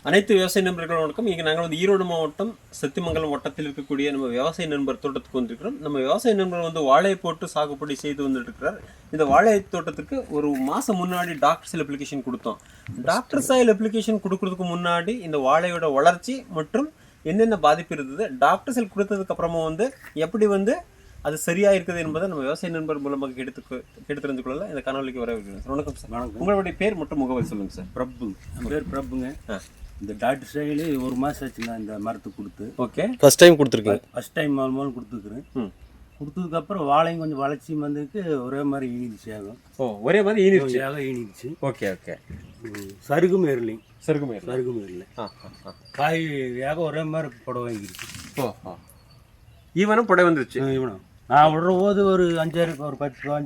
அனைத்து விவசாய நண்பர்களும் வணக்கம். இங்கே நாங்கள் வந்து ஈரோடு மாவட்டம் சத்தியமங்கலம் வட்டத்தில் இருக்கக்கூடிய நம்ம விவசாய நண்பர் தோட்டத்துக்கு வந்திருக்கிறோம். நம்ம விவசாய நண்பர் வந்து வாழை போட்டு சாகுபடி செய்து வந்துட்டு இருக்கிறார். இந்த வாழை தோட்டத்துக்கு ஒரு மாதம் முன்னாடி டாக்டர் சாயில் அப்ளிகேஷன் கொடுத்தோம். டாக்டர் சாயில் அப்ளிகேஷன் கொடுக்கறதுக்கு முன்னாடி இந்த வாழையோட வளர்ச்சி மற்றும் என்னென்ன பாதிப்பு இருந்தது, டாக்டர் சாயில் கொடுத்ததுக்கு அப்புறமா வந்து எப்படி வந்து அது சரியா இருக்குது என்பதை நம்ம விவசாய நண்பர் மூலமாக கேட்டு தெரிந்து கொள்ளலாம். இந்த காணொலிக்கு வரவேற்கிறேன் சார். வணக்கம் சார். வணக்கம். உங்களுடைய பேர் மற்றும் முகவரி சொல்லுங்க சார். பிரபு, என் பேர் பிரபுங்க. இந்த டாக்டர் சைடு ஒரு மாதம் ஆச்சுங்க இந்த மரத்துக்கு கொடுத்து. ஓகே, ஃபர்ஸ்ட் டைம் கொடுத்துருக்கேன். ஃபர்ஸ்ட் டைம் மூலம் கொடுத்துருக்குறேன். கொடுத்ததுக்கப்புறம் வாழையும் கொஞ்சம் வளர்ச்சி வந்துருக்கு, ஒரே மாதிரி ஈனிச்சு ஆகும். ஒரே மாதிரி ஈனிச்சு. Okay okay. சருகும் ஏறலைங்க. சருகும் ஏறல. காய் ஏக ஒரே மாதிரி புடவை வாங்கிருச்சு. ஈவனும் புடவை வந்துருச்சு. ஈவனும் நான் விடுற போது ஒரு 5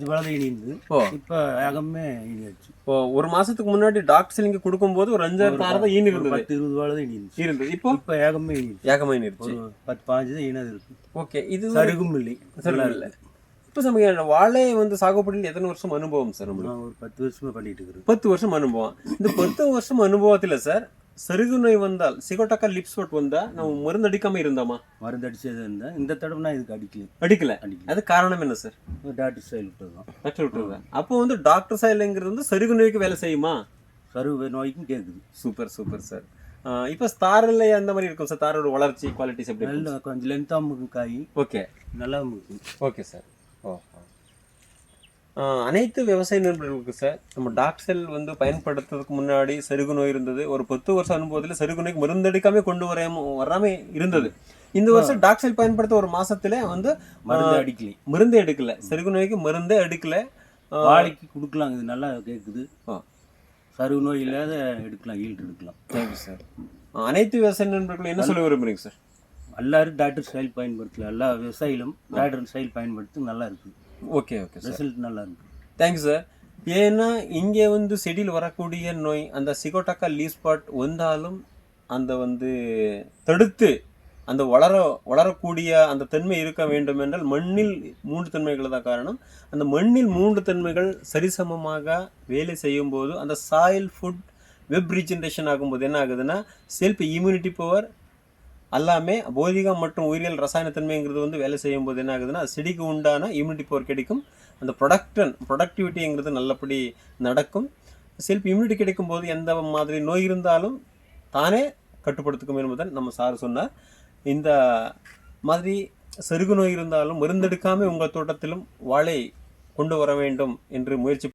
பழம் ஈனிந்து. இப்போ ஏகமே ஈனியாச்சு. ஒரு மாசத்துக்கு முன்னாடி டாக்டர் சிலிங்க கொடுக்கும்போது ஒரு 5-6 தான் ஈனி இருந்தது. 10-20 பழம் தான் இருந்தது. இப்போ ஏகமே ஈனிருச்சு. 10-15 தான் ஈனது இருக்கு. ஓகே, இது சருகும் இல்லை. இல்லை. இப்போ சமயம் வாழை வந்து சாகுபடியில் எத்தனை வருஷம் அனுபவம் சார்? நான் ஒரு 10 வருஷமா பண்ணிட்டு இருக்கிறேன். 10 வருஷம் அனுபவம். இந்த 10 வருஷம் அனுபவத்தில் சார் சருகு நோய் வந்தால், சிகோட்டக்கா லிப் ஸ்பாட் வந்தா நம்ம மருந்து அடிக்காம இருந்தோமா? மருந்து அடிச்சது இருந்தா இந்த தடவை நான் இதுக்கு அடிக்கல. அது காரணம் என்ன சார்? டாக்டர் சாயில் விட்டதுதான். டாக்டர் விட்டுருதான். அப்போ வந்து டாக்டர் சாயில்ங்கிறது வந்து சருகு நோய்க்கு வேலை செய்யுமா? சருகு நோய்க்கும் கேட்குது. Super super sir. இப்போ ஸ்டாரில் அந்த மாதிரி இருக்கும் சார். ஸ்டாரோட வளர்ச்சி குவாலிட்டிஸ் எப்படி? நல்ல கொஞ்சம் லென்த்தாக இருக்கும் காய். ஓகே, நல்லா இருக்கும். Okay sir. அனைத்து விவசாய நண்பர்களுக்கு சார், நம்ம டாக்டர் செல் வந்து பயன்படுத்துறதுக்கு முன்னாடி சருகு நோய் இருந்தது. ஒரு 10 வருஷம் அனுபவத்தில் சருகு நோய்க்கு மருந்தடிக்காம கொண்டு வராம இருந்தது. இந்த வருஷம் டாக்டர் செல் பயன்படுத்த ஒரு மாசத்துல வந்து மருந்தே எடுக்கல. சருகு நோய்க்கு மருந்தே எடுக்கல. வாழைக்கு கொடுக்கலாம். இது நல்லா கேட்குது. சருகு நோய் இல்லாத எடுக்கலாம், ஈல்டு எடுக்கலாம். Thank you sir. அனைத்து விவசாய நண்பர்களும் என்ன சொல்ல விரும்புறீங்க சார்? எல்லாரும் டாக்டர் ஸ்டைல் பயன்படுத்தலாம். எல்லா விவசாயிகளும் டாக்டர் ஸ்டைல் பயன்படுத்தி நல்லா இருக்குது. Okay okay sir. ரிசல்ட் நல்லா இருக்கு. Thank you sir. ஏன்னா இங்கே வந்து செடியில் வரக்கூடிய நோய் அந்த சிகோட்டக்கா லீஃப் ஸ்பாட் வந்தாலும் அந்த வந்து தடுத்து அந்த வளரக்கூடிய அந்த தன்மை இருக்க வேண்டும் என்றால் மண்ணில் 3 தன்மைகள் தான் காரணம். அந்த மண்ணில் 3 தன்மைகள் சரிசமமாக வேலை செய்யும் போது அந்த சாயில் ஃபுட் வெப் ரீஜெனரேஷன் ஆகும்போது என்ன ஆகுதுன்னா, செல்ஃப் இம்யூனிட்டி பவர் எல்லாமே பௌதிகம் மற்றும் உயிரியல் ரசாயன தன்மைங்கிறது வந்து வேலை செய்யும் போது என்ன ஆகுதுன்னா, செடிக்கு உண்டான இம்யூனிட்டி பவர் கிடைக்கும். அந்த ப்ரொடக்டிவிட்டிங்கிறது நல்லபடி நடக்கும். செல்ஃப் இம்யூனிட்டி கிடைக்கும் போது எந்த மாதிரி நோய் இருந்தாலும் தானே கட்டுப்படுத்துக்கும் என்பதை நம்ம சார் சொன்னார். இந்த மாதிரி சருகு நோய் இருந்தாலும் மருந்தெடுக்காமல் உங்கள் தோட்டத்திலும் வாழை கொண்டு வர வேண்டும் என்று முயற்சி